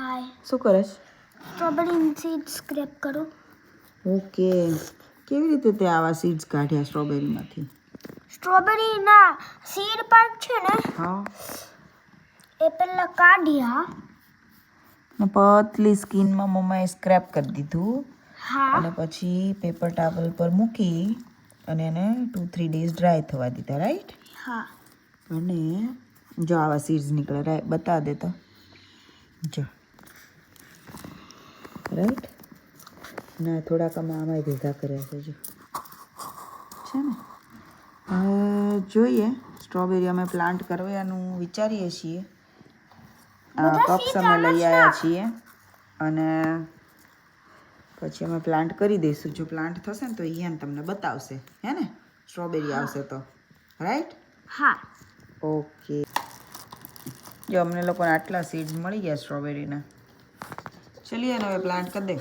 હાય શું કરે છે? સ્ટ્રોબેરી સીડ સ્ક્રેપ કરું. ઓકે, કેવી રીતે તે આવા સીડ્સ કાઢ્યા સ્ટ્રોબેરીમાંથી? સ્ટ્રોબેરીના સીડ પાર્ટ છે ને હા, એ પહેલા કાઢ્યા. ને પતલી સ્કીનમાં મમ્માએ સ્ક્રેપ કરી દીધું હા અને પછી પેપર ટાવલ પર મૂકી અને એને 2-3 ડેઝ ડ્રાય થવા દીધા, રાઈટ? હા અને જો આવા સીડ્સ નીકળે, રાઈટ? બતા દે તો જો, રાઈટ? ના, થોડાક આમાંય ભેગા કર્યા છે જો, છે ને? હવે જોઈએ, સ્ટ્રોબેરી અમે પ્લાન્ટ કરવાનું વિચારીએ છીએ. બધા કપ્સ seeds અમે આમાં લઈ જ આવ્યા નાખ. છીએ અને પછી અમે પ્લાન્ટ કરી દઈશું. જો પ્લાન્ટ થશે ને તો ઈયાન તમને બતાવશે, હે ને? સ્ટ્રોબેરી આવશે તો, રાઈટ? હા ઓકે, જો અમને લોકોને આટલા સીડ્સ મળી ગયા સ્ટ્રોબેરીના. ચલીએ ને હવે પ્લાન્ટ કરી દે.